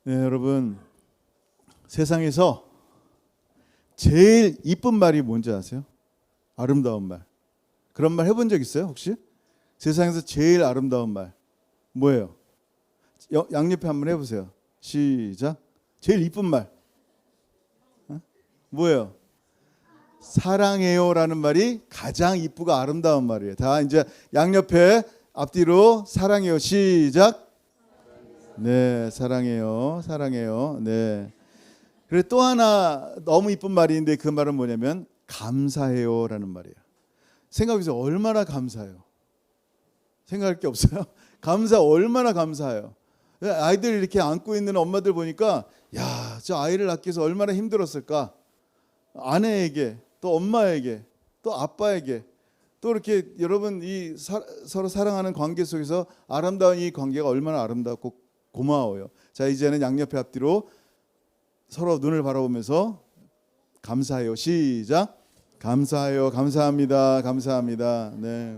네, 여러분, 세상에서 제일 이쁜 말이 뭔지 아세요? 아름다운 말. 그런 말 해본 적 있어요, 혹시? 세상에서 제일 아름다운 말 뭐예요? 양옆에 한번 해보세요. 시작. 제일 이쁜 말 뭐예요? 사랑해요라는 말이 가장 이쁘고 아름다운 말이에요. 다 이제 양옆에 앞뒤로 사랑해요. 시작. 네, 사랑해요. 사랑해요. 네. 그리고 또 하나 너무 이쁜 말이 있는데 그 말은 뭐냐면 감사해요라는 말이에요. 생각해보세요. 얼마나 감사해요. 생각할 게 없어요. 얼마나 감사해요. 아이들 이렇게 안고 있는 엄마들 보니까 야, 저 아이를 낳기 위해서 얼마나 힘들었을까. 아내에게 또 엄마에게 또 아빠에게 또 이렇게 여러분 이 서로 사랑하는 관계 속에서 아름다운 이 관계가 얼마나 아름답고 고마워요. 자, 이제는 양옆에 앞뒤로 서로 눈을 바라보면서 감사해요. 시작. 감사해요. 감사합니다. 감사합니다. 네.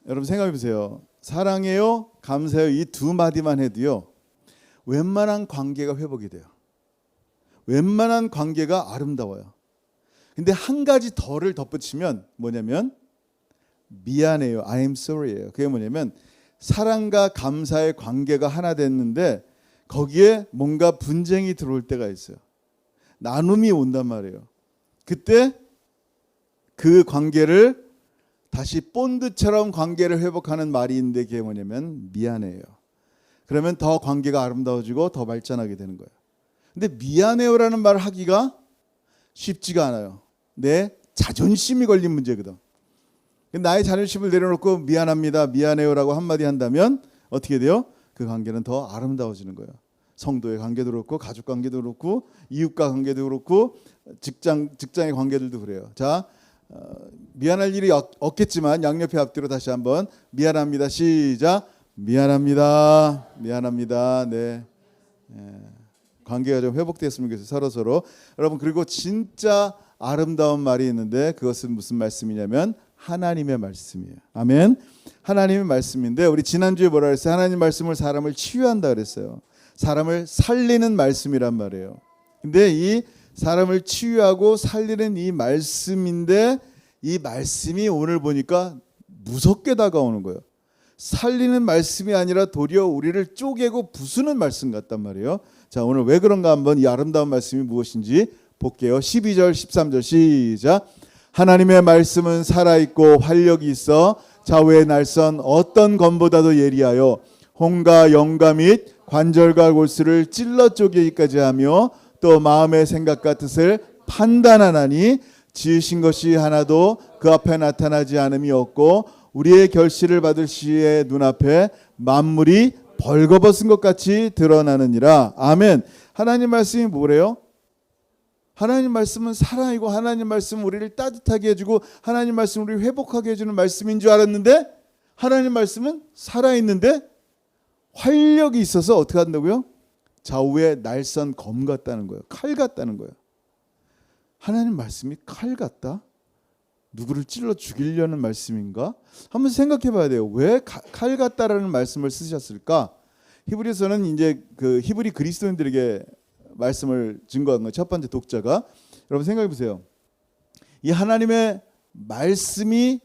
여러분 생각해 보세요. 사랑해요. 감사해요. 이 두 마디만 해도요. 웬만한 관계가 회복이 돼요. 웬만한 관계가 아름다워요. 근데 한 가지 더를 덧붙이면 뭐냐면 미안해요. I'm sorry예요. 그게 뭐냐면 사랑과 감사의 관계가 하나 됐는데 거기에 뭔가 분쟁이 들어올 때가 있어요. 나눔이 온단 말이에요. 그때 그 관계를 다시 본드처럼 관계를 회복하는 말이 있는데 그게 뭐냐면 미안해요. 그러면 더 관계가 아름다워지고 더 발전하게 되는 거예요. 근데 미안해요라는 말을 하기가 쉽지가 않아요. 내 자존심이 걸린 문제거든. 나의 자존심을 내려놓고 미안합니다, 미안해요라고 한마디 한다면 어떻게 돼요? 그 관계는 더 아름다워지는 거예요. 성도의 관계도 그렇고 가족 관계도 그렇고 이웃과 관계도 그렇고 직장의 관계들도 그래요. 자, 미안할 일이 없겠지만 양옆에 앞뒤로 다시 한번 미안합니다. 시작. 미안합니다. 미안합니다. 네. 관계가 좀 회복됐으면 좋겠어요. 서로. 여러분, 그리고 진짜 아름다운 말이 있는데 그것은 무슨 말씀이냐면 하나님의 말씀이에요. 아멘. 하나님의 말씀인데 우리 지난주에 뭐라 그랬어요? 하나님 말씀을 사람을 치유한다 그랬어요. 사람을 살리는 말씀이란 말이에요. 근데 이 사람을 치유하고 살리는 이 말씀인데 이 말씀이 오늘 보니까 무섭게 다가오는 거예요. 살리는 말씀이 아니라 도리어 우리를 쪼개고 부수는 말씀 같단 말이에요. 자, 오늘 왜 그런가 한번 이 아름다운 말씀이 무엇인지 볼게요. 12절 13절 시작. 하나님의 말씀은 살아있고 활력이 있어 좌우의 날선 어떤 검보다도 예리하여 혼과 영과 및 관절과 골수를 찔러 쪼개기까지 하며 또 마음의 생각과 뜻을 판단하나니 지으신 것이 하나도 그 앞에 나타나지 않음이 없고 우리의 결실을 받을 시에 눈앞에 만물이 벌거벗은 것 같이 드러나느니라. 아멘. 하나님 말씀이 뭐래요? 하나님 말씀은 사랑이고 하나님 말씀은 우리를 따뜻하게 해주고 하나님 말씀은 우리를 회복하게 해주는 말씀인 줄 알았는데 하나님 말씀은 살아있는데 활력이 있어서 어떻게 한다고요? 좌우에 날선 검 같다는 거예요. 칼 같다는 거예요. 하나님 말씀이 칼 같다? 누구를 찔러 죽이려는 말씀인가? 한번 생각해 봐야 돼요. 왜 칼 같다라는 말씀을 쓰셨을까? 히브리서는 이제 그 히브리 그리스도인들에게 말씀을 증거한 거예요. 첫 번째 독자가. 여러분 생각해 보세요. 이 하나님의 말씀이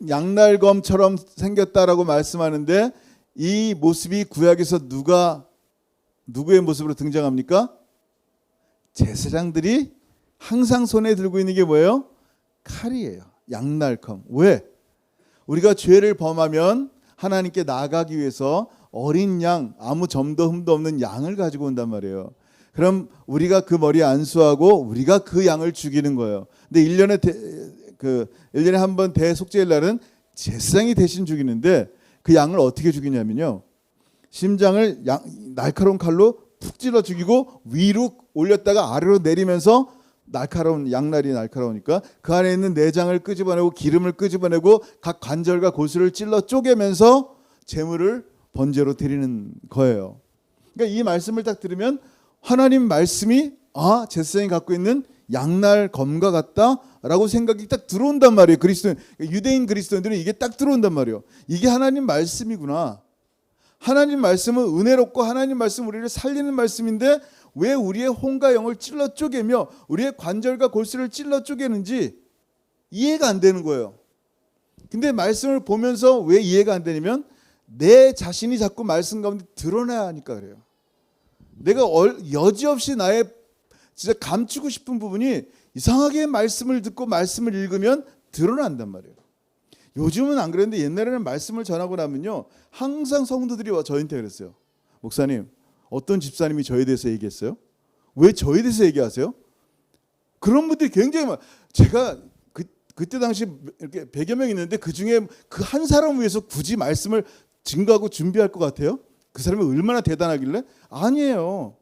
양날검처럼 생겼다라고 말씀하는데 이 모습이 구약에서 누구의 모습으로 등장합니까? 제사장들이 항상 손에 들고 있는 게 뭐예요? 칼이에요. 양날검. 왜? 우리가 죄를 범하면 하나님께 나아가기 위해서 어린 양, 아무 점도 흠도 없는 양을 가지고 온단 말이에요. 그럼 우리가 그 머리에 안수하고 우리가 그 양을 죽이는 거예요. 근데 1년에 한 번 대속죄일 날은 제사장이 대신 죽이는데 그 양을 어떻게 죽이냐면요. 심장을 날카로운 칼로 푹 찔러 죽이고 위로 올렸다가 아래로 내리면서 날카로운 양날이 날카로우니까 그 안에 있는 내장을 끄집어내고 기름을 끄집어내고 각 관절과 골수를 찔러 쪼개면서 제물을 번제로 드리는 거예요. 그러니까 이 말씀을 딱 들으면 하나님 말씀이 제사장이 갖고 있는 양날 검과 같다라고 생각이 딱 들어온단 말이에요. 유대인 그리스도인들은 이게 딱 들어온단 말이에요. 이게 하나님 말씀이구나. 하나님 말씀은 은혜롭고 하나님 말씀 우리를 살리는 말씀인데 왜 우리의 혼과 영을 찔러 쪼개며 우리의 관절과 골수를 찔러 쪼개는지 이해가 안 되는 거예요. 근데 말씀을 보면서 왜 이해가 안 되냐면 내 자신이 자꾸 말씀 가운데 드러나야 하니까 그래요. 내가 여지없이 나의 진짜 감추고 싶은 부분이 이상하게 말씀을 듣고 말씀을 읽으면 드러난단 말이에요. 요즘은 안 그랬는데 옛날에는 말씀을 전하고 나면요 항상 성도들이 와 저한테 그랬어요. 목사님, 어떤 집사님이 저에 대해서 얘기했어요? 왜 저에 대해서 얘기하세요? 그런 분들이 굉장히 많아요. 제가 그때 당시 이렇게 100여 명 있는데 그중에 그 한 사람을 위해서 굳이 말씀을 증거하고 준비할 것 같아요? 그 사람이 얼마나 대단하길래? 아니에요.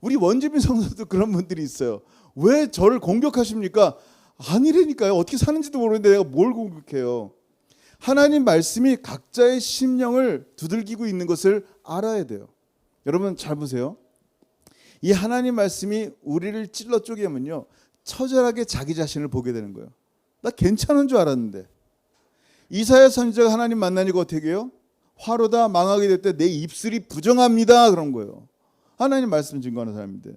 우리 원주민 성도도 그런 분들이 있어요. 왜 저를 공격하십니까? 아니라니까요. 어떻게 사는지도 모르는데 내가 뭘 공격해요. 하나님 말씀이 각자의 심령을 두들기고 있는 것을 알아야 돼요. 여러분 잘 보세요. 이 하나님 말씀이 우리를 찔러 쪼개면요 처절하게 자기 자신을 보게 되는 거예요. 나 괜찮은 줄 알았는데. 이사야 선지자가 하나님 만나니까 어떻게 해요? 화로다 망하게 될 때 내 입술이 부정합니다 그런 거예요. 하나님 말씀 증거하는 사람인데.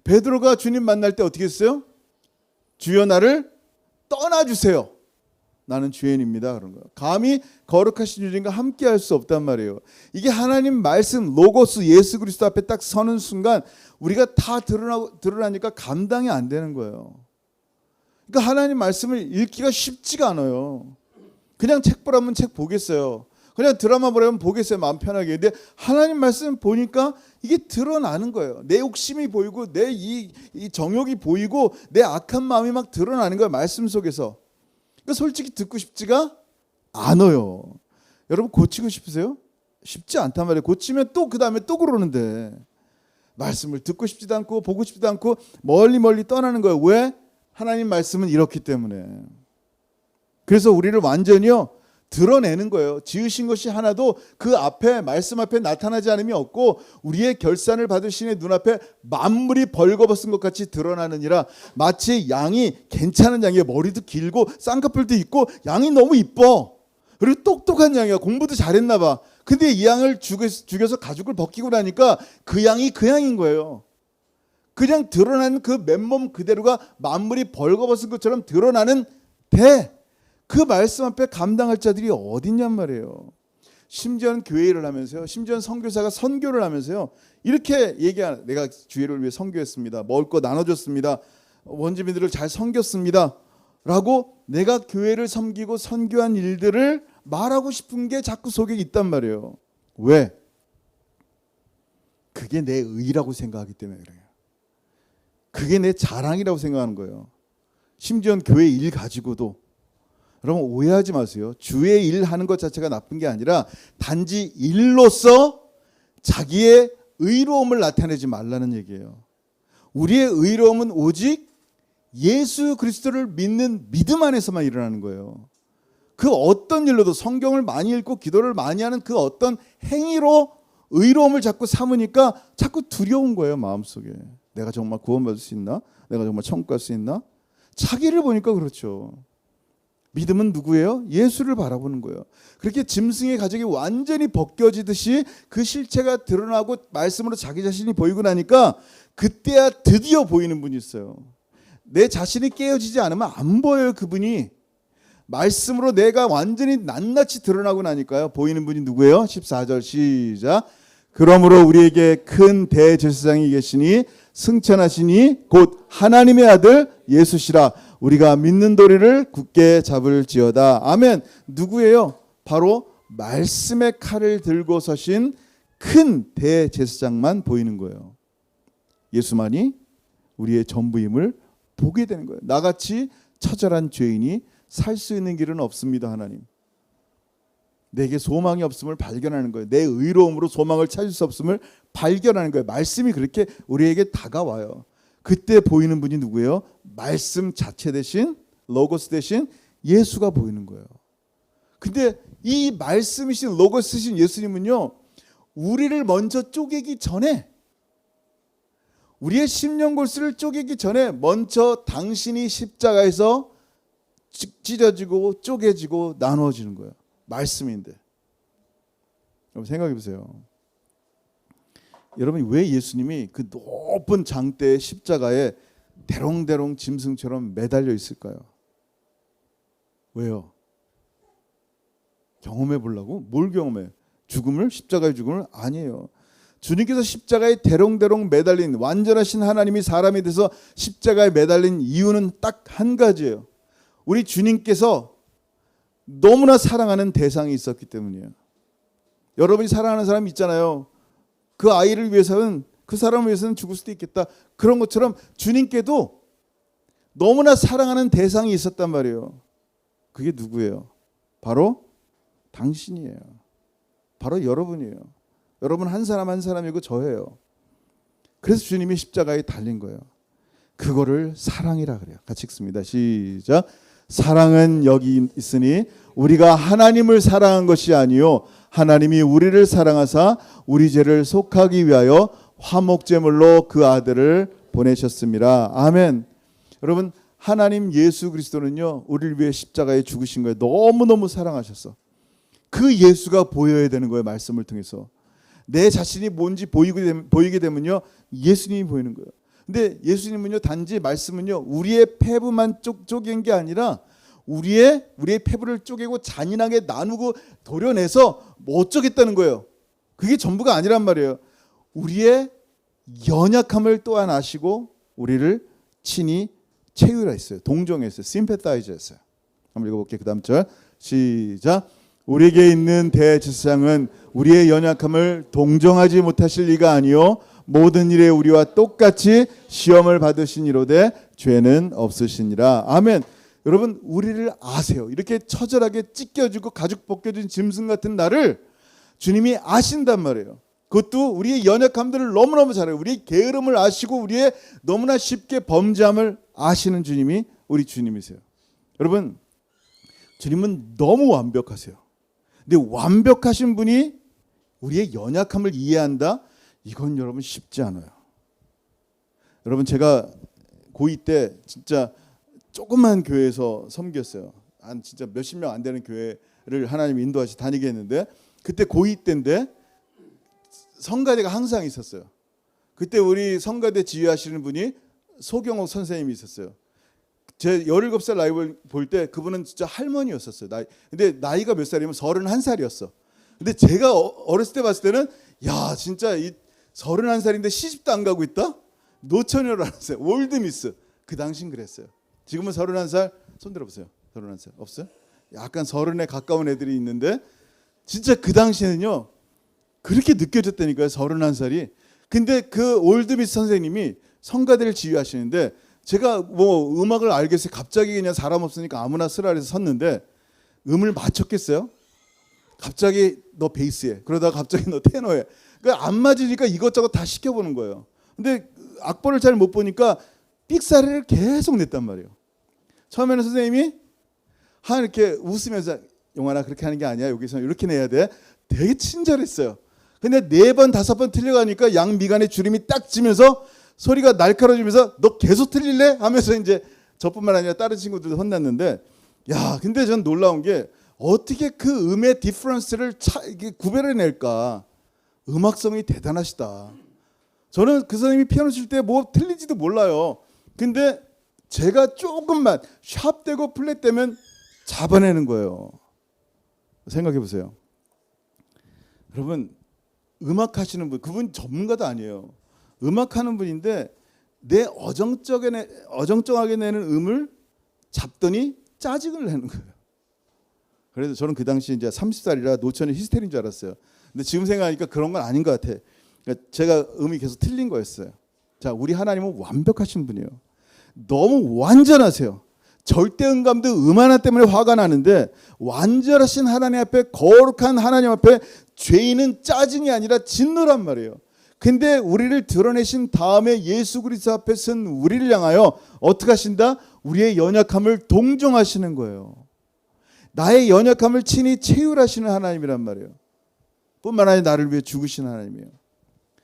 베드로가 주님 만날 때 어떻게 했어요? 주여 나를 떠나주세요. 나는 죄인입니다 그런 거예요. 감히 거룩하신 주님과 함께 할 수 없단 말이에요. 이게 하나님 말씀 로고스 예수 그리스도 앞에 딱 서는 순간 우리가 다 드러나니까 감당이 안 되는 거예요. 그러니까 하나님 말씀을 읽기가 쉽지가 않아요. 그냥 책 보라면 책 보겠어요. 그냥 드라마 보라면 보겠어요. 마음 편하게. 근데 하나님 말씀 보니까 이게 드러나는 거예요. 내 욕심이 보이고 내 이 정욕이 보이고 내 악한 마음이 막 드러나는 거예요. 말씀 속에서. 그러니까 솔직히 듣고 싶지가 않아요. 여러분 고치고 싶으세요? 쉽지 않단 말이에요. 고치면 또 그 다음에 또 그러는데 말씀을 듣고 싶지도 않고 보고 싶지도 않고 멀리 떠나는 거예요. 왜? 하나님 말씀은 이렇기 때문에. 그래서 우리를 완전히요 드러내는 거예요. 지으신 것이 하나도 그 앞에 말씀 앞에 나타나지 않음이 없고 우리의 결산을 받으신 눈앞에 만물이 벌거벗은 것 같이 드러나느니라. 마치 양이 괜찮은 양이에요. 머리도 길고 쌍꺼풀도 있고 양이 너무 이뻐. 그리고 똑똑한 양이야. 공부도 잘했나 봐. 근데 이 양을 죽여서 가죽을 벗기고 나니까 그 양이 그 양인 거예요. 그냥 드러나는 그 맨몸 그대로가 만물이 벌거벗은 것처럼 드러나는 그 말씀 앞에 감당할 자들이 어딨냔 말이에요. 심지어는 교회를 하면서요. 심지어는 선교사가 선교를 하면서요. 이렇게 얘기하는 내가 주의를 위해 선교했습니다. 먹을 거 나눠줬습니다. 원주민들을 잘 섬겼습니다. 라고 내가 교회를 섬기고 선교한 일들을 말하고 싶은 게 자꾸 속에 있단 말이에요. 왜? 그게 내 의라고 생각하기 때문에 그래요. 그게 내 자랑이라고 생각하는 거예요. 심지어는 교회 일 가지고도 여러분 오해하지 마세요. 주의 일 하는 것 자체가 나쁜 게 아니라 단지 일로서 자기의 의로움을 나타내지 말라는 얘기예요. 우리의 의로움은 오직 예수 그리스도를 믿는 믿음 안에서만 일어나는 거예요. 그 어떤 일로도 성경을 많이 읽고 기도를 많이 하는 그 어떤 행위로 의로움을 자꾸 삼으니까 자꾸 두려운 거예요. 마음속에. 내가 정말 구원받을 수 있나? 내가 정말 천국 갈 수 있나? 자기를 보니까 그렇죠. 믿음은 누구예요? 예수를 바라보는 거예요. 그렇게 짐승의 가죽이 완전히 벗겨지듯이 그 실체가 드러나고 말씀으로 자기 자신이 보이고 나니까 그때야 드디어 보이는 분이 있어요. 내 자신이 깨어지지 않으면 안 보여요. 그분이. 말씀으로 내가 완전히 낱낱이 드러나고 나니까요. 보이는 분이 누구예요? 14절 시작. 그러므로 우리에게 큰 대제사장이 계시니 승천하시니 곧 하나님의 아들 예수시라. 우리가 믿는 도리를 굳게 잡을지어다. 아멘. 누구예요? 바로 말씀의 칼을 들고 서신 큰 대제사장만 보이는 거예요. 예수만이 우리의 전부임을 보게 되는 거예요. 나같이 처절한 죄인이 살 수 있는 길은 없습니다. 하나님. 내게 소망이 없음을 발견하는 거예요. 내 의로움으로 소망을 찾을 수 없음을 발견하는 거예요. 말씀이 그렇게 우리에게 다가와요. 그때 보이는 분이 누구예요? 말씀 자체 대신 로고스 대신 예수가 보이는 거예요. 근데 이 말씀이신 로고스신 예수님은요. 우리를 먼저 쪼개기 전에 우리의 심령골수를 쪼개기 전에 먼저 당신이 십자가에서 찢어지고 쪼개지고 나누어지는 거예요. 말씀인데. 여러분 생각해 보세요. 여러분 왜 예수님이 그 높은 장대의 십자가에 대롱대롱 짐승처럼 매달려 있을까요? 왜요? 경험해 보려고? 뭘 경험해? 죽음을? 십자가의 죽음을? 아니에요. 주님께서 십자가에 대롱대롱 매달린 완전하신 하나님이 사람이 돼서 십자가에 매달린 이유는 딱 한 가지예요. 우리 주님께서 너무나 사랑하는 대상이 있었기 때문이에요. 여러분이 사랑하는 사람 있잖아요. 그 아이를 위해서는, 그 사람을 위해서는 죽을 수도 있겠다. 그런 것처럼 주님께도 너무나 사랑하는 대상이 있었단 말이에요. 그게 누구예요? 바로 당신이에요. 바로 여러분이에요. 여러분 한 사람 한 사람이고 저예요. 그래서 주님이 십자가에 달린 거예요. 그거를 사랑이라 그래요. 같이 읽습니다. 시작. 사랑은 여기 있으니 우리가 하나님을 사랑한 것이 아니요 하나님이 우리를 사랑하사 우리 죄를 속하기 위하여 화목제물로 그 아들을 보내셨습니다. 아멘. 여러분 하나님 예수 그리스도는요 우리를 위해 십자가에 죽으신 거예요. 너무너무 사랑하셨어. 그 예수가 보여야 되는 거예요. 말씀을 통해서. 내 자신이 뭔지 보이게 되면요 예수님이 보이는 거예요. 근데 예수님은요 단지 말씀은요 우리의 폐부만 쪼갠 게 아니라 우리의 폐부를 쪼개고 잔인하게 나누고 도려내서 뭐 어쩌겠다는 거예요. 그게 전부가 아니란 말이에요. 우리의 연약함을 또한 아시고 우리를 친히 채우라 했어요. 동정했어요. sympathize 했어요. 한번 읽어볼게요. 그 다음 절 시작. 우리에게 있는 대제사장은 우리의 연약함을 동정하지 못하실 리가 아니요 모든 일에 우리와 똑같이 시험을 받으시니로되 죄는 없으시니라. 아멘. 여러분 우리를 아세요. 이렇게 처절하게 찢겨지고 가죽 벗겨진 짐승 같은 나를 주님이 아신단 말이에요. 그것도 우리의 연약함들을 너무너무 잘 알아요. 우리의 게으름을 아시고 우리의 너무나 쉽게 범죄함을 아시는 주님이 우리 주님이세요. 여러분 주님은 너무 완벽하세요. 근데 완벽하신 분이 우리의 연약함을 이해한다? 이건 여러분 쉽지 않아요. 여러분 제가 고2 때 진짜 조그만 교회에서 섬겼어요. 한 진짜 몇십 명 안 되는 교회를 하나님 인도하시 다니게 했는데 그때 고2 때인데 성가대가 항상 있었어요. 그때 우리 성가대 지휘하시는 분이 소경옥 선생님이 있었어요. 제 17살 나이 볼 때 그분은 진짜 할머니였었어요. 근데 나이가 몇 살이면 31살이었어. 근데 제가 어렸을 때 봤을 때는 야 진짜 이 31살인데 시집도 안 가고 있다? 노처녀를 알았어요. 올드미스. 그 당시엔 그랬어요. 지금은 31살 손 들어보세요. 31살 없어요? 약간 30에 가까운 애들이 있는데 진짜 그 당시에는요 그렇게 느껴졌다니까요. 31살이. 근데 그 올드미스 선생님이 성가대를 지휘하시는데 제가 뭐 음악을 알겠어요. 갑자기 그냥 사람 없으니까 아무나 쓰라 해서 섰는데 음을 맞췄겠어요? 갑자기 너 베이스해. 그러다가 갑자기 너 테너해. 그러니까 안 맞으니까 이것저것 다 시켜보는 거예요. 근데 악보를 잘 못 보니까 삑사리를 계속 냈단 말이에요. 처음에는 선생님이 이렇게 웃으면서 용환아 그렇게 하는 게 아니야. 여기서 이렇게 내야 돼. 되게 친절했어요. 근데 4번 5번 틀려가니까 양미간에 주름이 딱 지면서 소리가 날카로워지면서 너 계속 틀릴래? 하면서 이제 저뿐만 아니라 다른 친구들도 혼났는데 야 근데 전 놀라운 게 어떻게 그 음의 디퍼런스를 구별해낼까. 음악성이 대단하시다. 저는 그 선생님이 피아노 칠 때 뭐 틀리지도 몰라요. 근데 제가 조금만 샵되고 플랫되면 잡아내는 거예요. 생각해 보세요. 여러분 음악하시는 분 그분 전문가도 아니에요. 음악하는 분인데 내 어정쩡하게 내는 음을 잡더니 짜증을 내는 거예요. 그래서 저는 그 당시 이제 30살이라 노천의 히스테리인 줄 알았어요. 근데 지금 생각하니까 그런 건 아닌 것 같아. 그러니까 제가 음이 계속 틀린 거였어요. 자, 우리 하나님은 완벽하신 분이에요. 너무 완전하세요. 절대 음감도 음 하나 때문에 화가 나는데 완전하신 하나님 앞에 거룩한 하나님 앞에 죄인은 짜증이 아니라 진노란 말이에요. 근데 우리를 드러내신 다음에 예수 그리스도 앞에 선 우리를 향하여 어떻게 하신다? 우리의 연약함을 동정하시는 거예요. 나의 연약함을 친히 채울하시는 하나님이란 말이에요. 뿐만 아니라 나를 위해 죽으신 하나님이에요.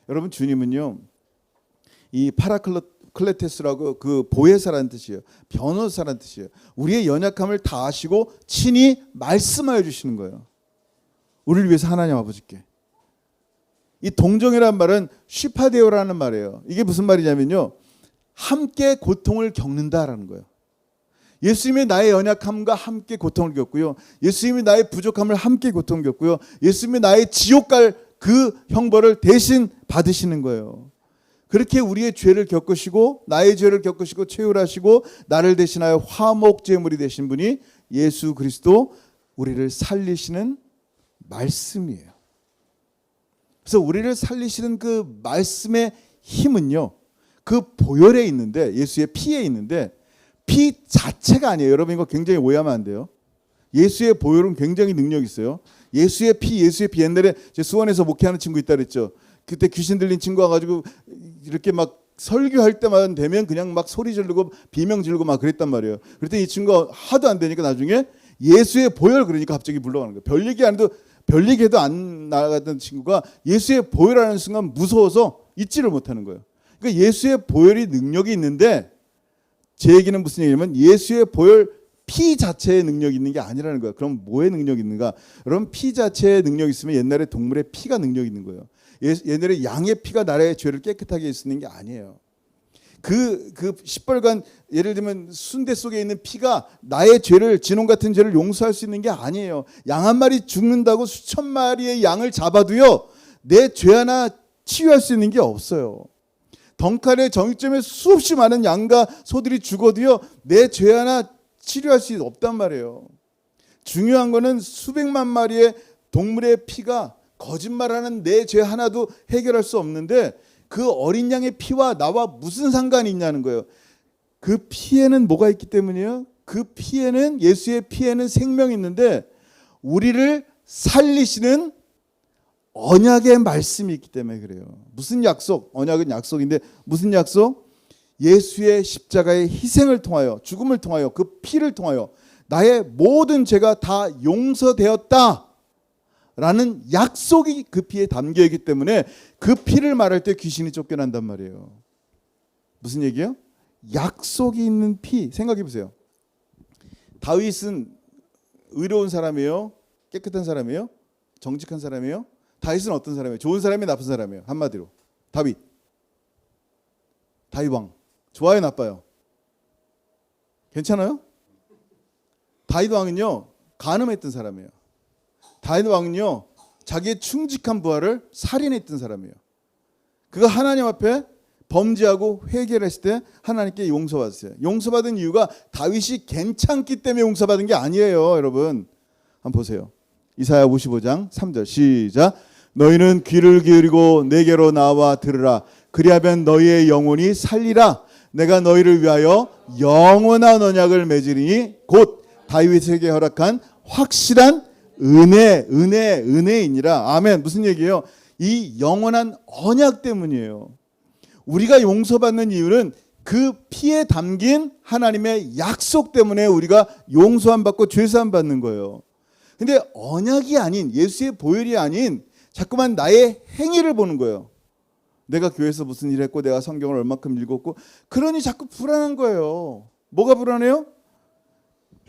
여러분 주님은요 이 파라클레테스라고 그 보혜사라는 뜻이에요. 변호사라는 뜻이에요. 우리의 연약함을 다 아시고 친히 말씀하여 주시는 거예요. 우리를 위해서 하나님 아버지께 이 동정이라는 말은 쉬파데오라는 말이에요. 이게 무슨 말이냐면요, 함께 고통을 겪는다라는 거예요. 예수님이 나의 연약함과 함께 고통을 겪고요, 예수님이 나의 부족함을 함께 고통을 겪고요, 예수님이 나의 지옥 갈 그 형벌을 대신 받으시는 거예요. 그렇게 우리의 죄를 겪으시고 나의 죄를 겪으시고 채울하시고 나를 대신하여 화목제물이 되신 분이 예수 그리스도, 우리를 살리시는 말씀이에요. 그래서 우리를 살리시는 그 말씀의 힘은요, 그 보혈에 있는데, 예수의 피에 있는데, 피 자체가 아니에요. 여러분 이거 굉장히 오해하면 안 돼요. 예수의 보혈은 굉장히 능력이 있어요. 예수의 피. 옛날에 제 수원에서 목회하는 친구 있다 그랬죠. 그때 귀신 들린 친구 와가지고 이렇게 막 설교할 때만 되면 그냥 막 소리 지르고 비명 지르고 막 그랬단 말이에요. 그랬더니 이 친구가 하도 안 되니까 나중에 예수의 보혈 그러니까 갑자기 불러가는 거예요. 별 얘기해도 안 나가던 친구가 예수의 보혈하는 순간 무서워서 잊지를 못하는 거예요. 그러니까 예수의 보혈이 능력이 있는데, 제 얘기는 무슨 얘기냐면 예수의 보혈 피 자체의 능력이 있는 게 아니라는 거예요. 그럼 뭐의 능력이 있는가? 여러분 피 자체의 능력이 있으면 옛날에 동물의 피가 능력이 있는 거예요. 옛날에 양의 피가 나라의 죄를 깨끗하게 쓰는 게 아니에요. 그 시뻘건, 예를 들면 순대 속에 있는 피가 나의 죄를, 진홍 같은 죄를 용서할 수 있는 게 아니에요. 양 한 마리 죽는다고 수천 마리의 양을 잡아도요, 내 죄 하나 치유할 수 있는 게 없어요. 덩칼의 정육점에 수없이 많은 양과 소들이 죽어도요, 내 죄 하나 치료할 수 없단 말이에요. 중요한 거는 수백만 마리의 동물의 피가 거짓말하는 내 죄 하나도 해결할 수 없는데, 그 어린 양의 피와 나와 무슨 상관이 있냐는 거예요. 그 피에는 뭐가 있기 때문이에요? 그 피에는, 예수의 피에는 생명이 있는데 우리를 살리시는 언약의 말씀이 있기 때문에 그래요. 무슨 약속? 언약은 약속인데 무슨 약속? 예수의 십자가의 희생을 통하여, 죽음을 통하여, 그 피를 통하여 나의 모든 죄가 다 용서되었다 라는 약속이 그 피에 담겨 있기 때문에 그 피를 말할 때 귀신이 쫓겨난단 말이에요. 무슨 얘기예요? 약속이 있는 피. 생각해 보세요. 다윗은 의로운 사람이에요? 깨끗한 사람이에요? 정직한 사람이에요? 다윗은 어떤 사람이에요? 좋은 사람이에요? 나쁜 사람이에요? 한마디로 다윗 왕 좋아요? 나빠요? 괜찮아요? 다윗 왕은요 간음했던 사람이에요. 다윗 왕은요 자기의 충직한 부하를 살인했던 사람이에요. 그가 하나님 앞에 범죄하고 회개를 했을 때 하나님께 용서받았어요. 용서받은 이유가 다윗이 괜찮기 때문에 용서받은 게 아니에요. 여러분 한번 보세요. 이사야 55장 3절 시작. 너희는 귀를 기울이고 내게로 나와 들으라. 그리하면 너희의 영혼이 살리라. 내가 너희를 위하여 영원한 언약을 맺으리니 곧 다윗에게 허락한 확실한 은혜이니라. 아멘. 무슨 얘기예요? 이 영원한 언약 때문이에요. 우리가 용서받는 이유는 그 피에 담긴 하나님의 약속 때문에 우리가 용서함 받고 죄사함 받는 거예요. 근데 언약이 아닌, 예수의 보혈이 아닌 자꾸만 나의 행위를 보는 거예요. 내가 교회에서 무슨 일을 했고 내가 성경을 얼마큼 읽었고, 그러니 자꾸 불안한 거예요. 뭐가 불안해요?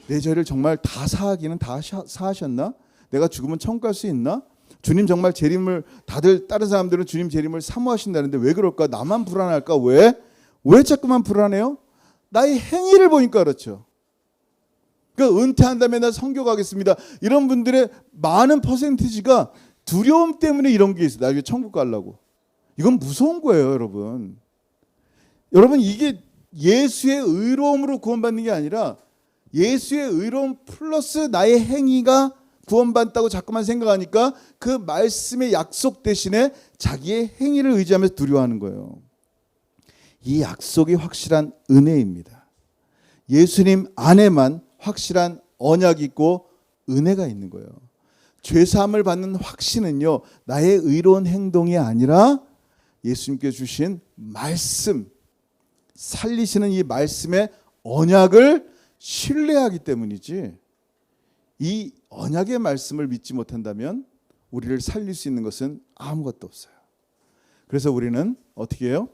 내 죄를 정말 다 사하기는 다 사하셨나? 내가 죽으면 천국 갈 수 있나? 주님 정말 재림을, 다른 사람들은 주님 재림을 사모하신다는데 왜 그럴까? 나만 불안할까? 왜 자꾸만 불안해요? 나의 행위를 보니까 그렇죠. 그러니까 은퇴한 다음에 나 선교 가겠습니다. 이런 분들의 많은 퍼센티지가 두려움 때문에 이런 게 있어요. 나중에 천국 가려고. 이건 무서운 거예요, 여러분. 여러분 이게 예수의 의로움으로 구원받는 게 아니라 예수의 의로움 플러스 나의 행위가 구원받았다고 자꾸만 생각하니까 그 말씀의 약속 대신에 자기의 행위를 의지하면서 두려워하는 거예요. 이 약속이 확실한 은혜입니다. 예수님 안에만 확실한 언약이 있고 은혜가 있는 거예요. 죄사함을 받는 확신은요, 나의 의로운 행동이 아니라 예수님께 주신 말씀, 살리시는 이 말씀의 언약을 신뢰하기 때문이지, 이 언약의 말씀을 믿지 못한다면 우리를 살릴 수 있는 것은 아무것도 없어요. 그래서 우리는 어떻게 해요?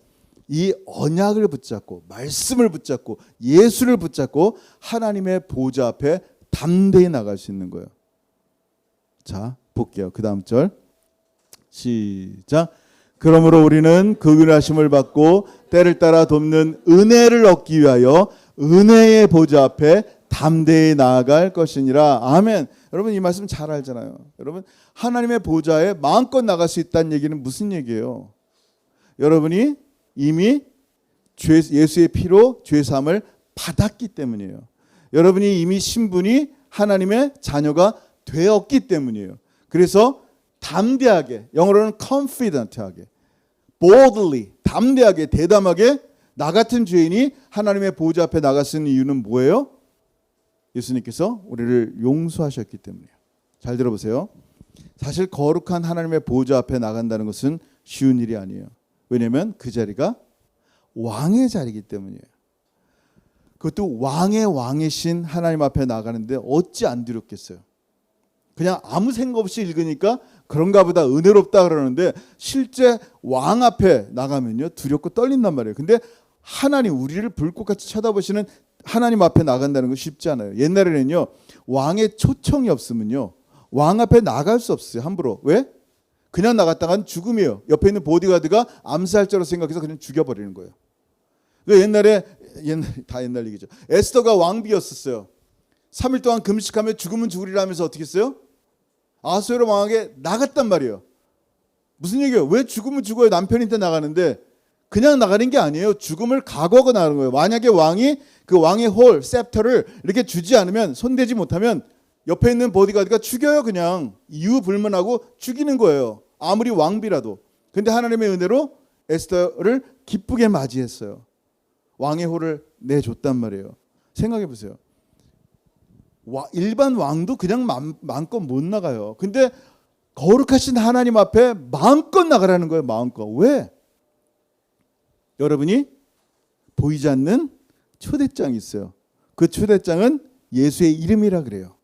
이 언약을 붙잡고, 말씀을 붙잡고, 예수를 붙잡고 하나님의 보좌 앞에 담대히 나갈 수 있는 거예요. 자, 볼게요. 그 다음 절 시작. 그러므로 우리는 그 은하심을 받고 때를 따라 돕는 은혜를 얻기 위하여 은혜의 보좌 앞에 담대히 나아갈 것이니라. 아멘. 여러분 이 말씀 잘 알잖아요. 여러분 하나님의 보좌에 마음껏 나갈 수 있다는 얘기는 무슨 얘기예요? 여러분이 이미 예수의 피로 죄사함을 받았기 때문이에요. 여러분이 이미 신분이 하나님의 자녀가 되었기 때문이에요. 그래서 담대하게, 영어로는 confident하게, boldly, 담대하게, 대담하게 나 같은 죄인이 하나님의 보좌 앞에 나갈 수 있는 이유는 뭐예요? 예수님께서 우리를 용서하셨기 때문이에요. 잘 들어보세요. 사실 거룩한 하나님의 보좌 앞에 나간다는 것은 쉬운 일이 아니에요. 왜냐하면 그 자리가 왕의 자리이기 때문이에요. 그것도 왕의 왕이신 하나님 앞에 나가는데 어찌 안 두렵겠어요? 그냥 아무 생각 없이 읽으니까 그런가 보다 은혜롭다 그러는데 실제 왕 앞에 나가면요 두렵고 떨린단 말이에요. 근데 하나님 우리를 불꽃같이 쳐다보시는 하나님 앞에 나간다는 거 쉽지 않아요. 옛날에는요 왕의 초청이 없으면요 왕 앞에 나갈 수 없어요. 함부로. 왜? 그냥 나갔다간 죽음이에요. 옆에 있는 보디가드가 암살자로 생각해서 그냥 죽여버리는 거예요. 옛날에 다 옛날 얘기죠. 에스더가 왕비였었어요. 3일 동안 금식하며 죽으면 죽으리라면서 어떻게 했어요? 아수에로 왕에게 나갔단 말이에요. 무슨 얘기예요? 왜 죽으면 죽어요? 남편한테 나가는데 그냥 나가는 게 아니에요. 죽음을 각오하고 나가는 거예요. 만약에 왕이 그 왕의 홀, 셉터를 이렇게 주지 않으면, 손대지 못하면 옆에 있는 보디가드가 죽여요. 그냥 이유 불문하고 죽이는 거예요. 아무리 왕비라도. 근데 하나님의 은혜로 에스더를 기쁘게 맞이했어요. 왕의 홀을 내줬단 말이에요. 생각해 보세요. 일반 왕도 그냥 마음껏 못 나가요. 근데 거룩하신 하나님 앞에 마음껏 나가라는 거예요. 마음껏. 왜? 여러분이 보이지 않는 초대장이 있어요. 그 초대장은 예수의 이름이라 그래요.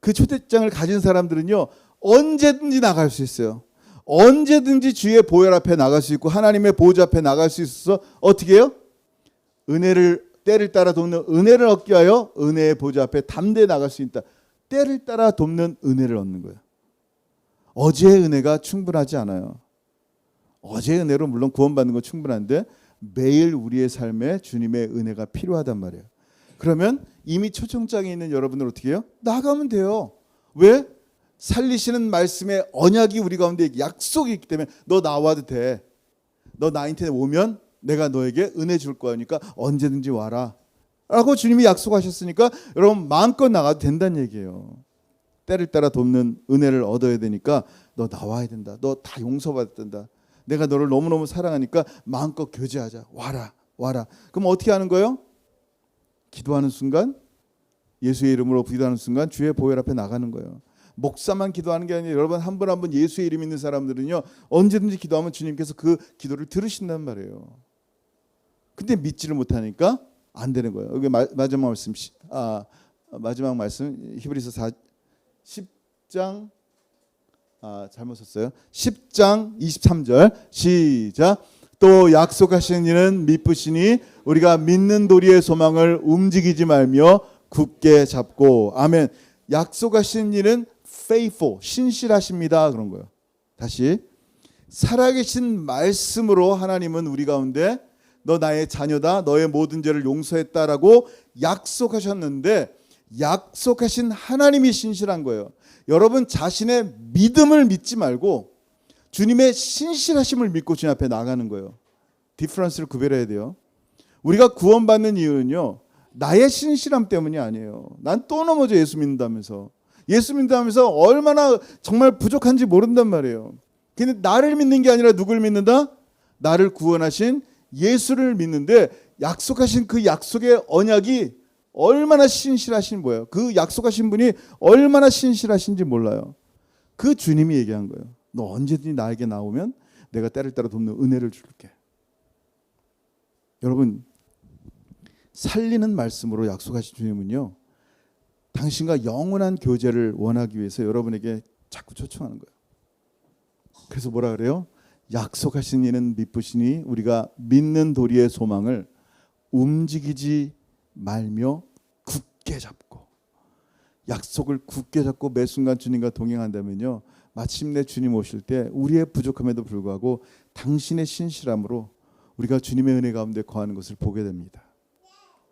그 초대장을 가진 사람들은요 언제든지 나갈 수 있어요. 언제든지 주의 보혈 앞에 나갈 수 있고 하나님의 보좌 앞에 나갈 수 있어서 어떻게 해요? 때를 따라 돕는 은혜를 얻기 위하여 은혜의 보좌 앞에 담대히 나갈 수 있다. 때를 따라 돕는 은혜를 얻는 거예요. 어제의 은혜가 충분하지 않아요. 어제의 은혜로 물론 구원받는 건 충분한데 매일 우리의 삶에 주님의 은혜가 필요하단 말이에요. 그러면 이미 초청장에 있는 여러분들 어떻게 해요? 나가면 돼요. 왜? 살리시는 말씀의 언약이 우리 가운데 약속이 있기 때문에 너 나와도 돼. 너 나한테 오면 내가 너에게 은혜 줄 거니까 언제든지 와라 라고 주님이 약속하셨으니까 여러분 마음껏 나가도 된다는 얘기예요. 때를 따라 돕는 은혜를 얻어야 되니까 너 나와야 된다. 너 다 용서받아야 된다. 내가 너를 너무너무 사랑하니까 마음껏 교제하자. 와라. 그럼 어떻게 하는 거예요? 기도하는 순간, 예수의 이름으로 기도하는 순간 주의 보혈 앞에 나가는 거예요. 목사만 기도하는 게 아니라 여러분 한 분 한 분 예수의 이름 있는 사람들은요 언제든지 기도하면 주님께서 그 기도를 들으신단 말이에요. 근데 믿지를 못하니까 안 되는 거예요. 여기 마지막 말씀 히브리서 10장 잘못 썼어요. 10장 23절 시작. 또 약속하신 이는 미쁘시니 우리가 믿는 도리의 소망을 움직이지 말며 굳게 잡고. 아멘. 약속하신 이는 faithful, 신실하십니다. 그런 거예요. 다시 살아계신 말씀으로 하나님은 우리 가운데 너 나의 자녀다. 너의 모든 죄를 용서했다라고 약속하셨는데 약속하신 하나님이 신실한 거예요. 여러분 자신의 믿음을 믿지 말고 주님의 신실하심을 믿고 주님 앞에 나가는 거예요. 디퍼런스를 구별해야 돼요. 우리가 구원받는 이유는요 나의 신실함 때문이 아니에요. 난 또 넘어져 예수 믿는다면서. 예수 믿는다면서 얼마나 정말 부족한지 모른단 말이에요. 근데 나를 믿는 게 아니라 누굴 믿는다? 나를 구원하신 예수를 믿는데 약속하신 그 약속의 언약이 얼마나 신실하신 거예요. 그 약속하신 분이 얼마나 신실하신지 몰라요. 그 주님이 얘기한 거예요. 너 언제든지 나에게 나오면 내가 때를 따라 돕는 은혜를 줄게. 여러분 살리는 말씀으로 약속하신 주님은요 당신과 영원한 교제를 원하기 위해서 여러분에게 자꾸 초청하는 거예요. 그래서 뭐라 그래요? 약속하신 이는 미쁘시니 우리가 믿는 도리의 소망을 움직이지 말며 굳게 잡고. 약속을 굳게 잡고 매 순간 주님과 동행한다면요 마침내 주님 오실 때 우리의 부족함에도 불구하고 당신의 신실함으로 우리가 주님의 은혜 가운데 거하는 것을 보게 됩니다.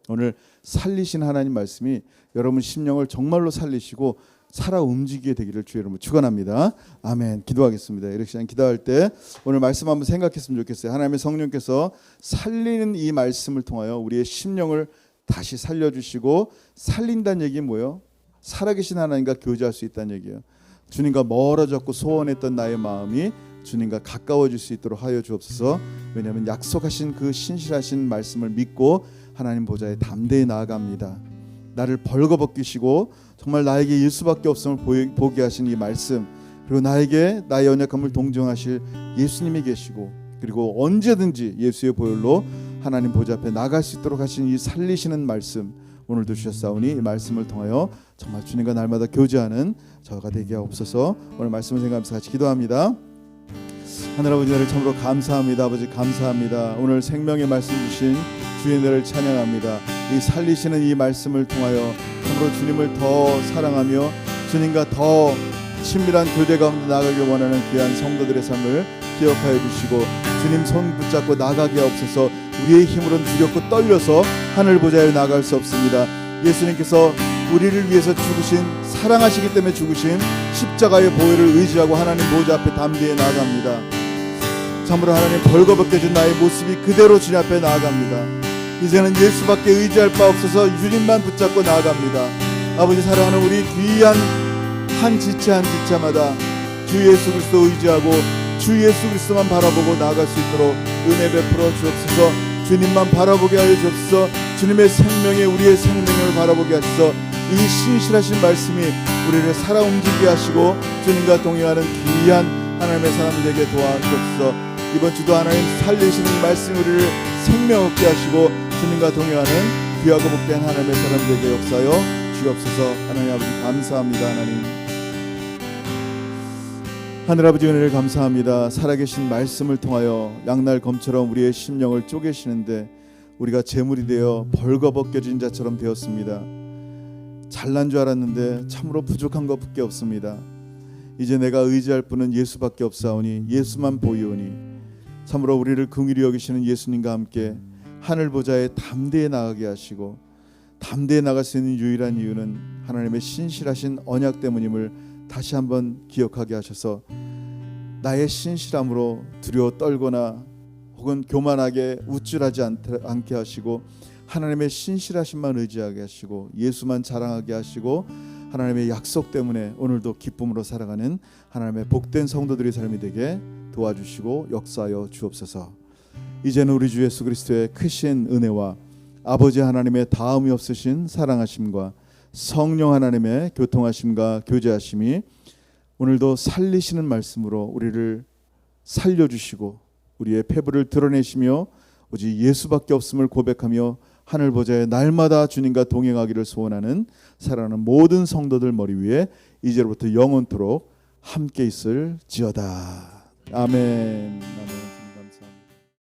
오늘 살리신 하나님 말씀이 여러분 심령을 정말로 살리시고 살아 움직이게 되기를 주의 이름으로 축원합니다. 아멘. 기도하겠습니다. 이렇게 시간 기도할 때 오늘 말씀 한번 생각했으면 좋겠어요. 하나님의 성령께서 살리는 이 말씀을 통하여 우리의 심령을 다시 살려주시고, 살린다는 얘기는 뭐예요? 살아계신 하나님과 교제할 수 있다는 얘기예요. 주님과 멀어졌고 소원했던 나의 마음이 주님과 가까워질 수 있도록 하여 주옵소서. 왜냐하면 약속하신 그 신실하신 말씀을 믿고 하나님 보좌에 담대히 나아갑니다. 나를 벌거벗기시고 정말 나에게 예수밖에 없음을 보게 하신 이 말씀, 그리고 나에게 나의 연약함을 동정하실 예수님이 계시고, 그리고 언제든지 예수의 보혈로 하나님 보좌 앞에 나갈 수 있도록 하신 이 살리시는 말씀 오늘도 주셨사오니 이 말씀을 통하여 정말 주님과 날마다 교제하는 저가 되게 하옵소서. 오늘 말씀을 생각하면서 같이 기도합니다. 하늘 아버지, 나를 참으로 감사합니다. 아버지 감사합니다. 오늘 생명의 말씀 주신 주의 은혜를 찬양합니다. 이 살리시는 이 말씀을 통하여 참으로 주님을 더 사랑하며 주님과 더 친밀한 교제 가운데 나가길 원하는 귀한 성도들의 삶을 기억하여 주시고, 주님 손 붙잡고 나가게 하옵소서. 우리의 힘으로는 두렵고 떨려서 하늘 보좌에 나갈 수 없습니다. 예수님께서 우리를 위해서 죽으신, 사랑하시기 때문에 죽으신 십자가의 보혈을 의지하고 하나님 보좌 앞에 담대히 나아갑니다. 참으로 하나님 벌거벗겨진 나의 모습이 그대로 주님 앞에 나아갑니다. 이제는 예수밖에 의지할 바 없어서 주님만 붙잡고 나아갑니다. 아버지 사랑하는 우리 귀한 한 지체 한 지체마다 주 예수 그리스도 의지하고 주 예수 그리스도만 바라보고 나아갈 수 있도록 은혜 베풀어 주옵소서. 주님만 바라보게 하여 주옵소서. 주님의 생명에 우리의 생명을 바라보게 하소서. 이 신실하신 말씀이 우리를 살아 움직이게 하시고 주님과 동행하는 귀한 하나님의 사람 되게 도와주옵소서. 이번 주도 하나님 살리시는 이 말씀이 우리를 생명 얻게 하시고 주님과 동행하는 귀하고 복된 하나님의 사람 되게 역사하여 주옵소서. 하나님 아버지 감사합니다. 하늘 아버지 은혜를 감사합니다. 살아계신 말씀을 통하여 양날 검처럼 우리의 심령을 쪼개시는데 우리가 재물이 되어 벌거벗겨진 자처럼 되었습니다. 잘난 줄 알았는데 참으로 부족한 것밖에 없습니다. 이제 내가 의지할 분은 예수밖에 없사오니 예수만 보이오니, 참으로 우리를 긍휼히 여기시는 예수님과 함께 하늘 보좌에 담대히 나가게 하시고, 담대히 나갈 수 있는 유일한 이유는 하나님의 신실하신 언약 때문임을 다시 한번 기억하게 하셔서 나의 신실함으로 두려워 떨거나 혹은 교만하게 우쭐하지 않게 하시고, 하나님의 신실하심만 의지하게 하시고 예수만 자랑하게 하시고 하나님의 약속 때문에 오늘도 기쁨으로 살아가는 하나님의 복된 성도들의 삶이 되게 도와주시고 역사하여 주옵소서. 이제는 우리 주 예수 그리스도의 크신 은혜와 아버지 하나님의 다음이 없으신 사랑하심과 성령 하나님의 교통하심과 교제하심이 오늘도 살리시는 말씀으로 우리를 살려주시고 우리의 패부를 드러내시며 오직 예수밖에 없음을 고백하며 하늘 보좌에 날마다 주님과 동행하기를 소원하는 사랑하는 모든 성도들 머리 위에 이제로부터 영원토록 함께 있을지어다. 아멘. 아멘.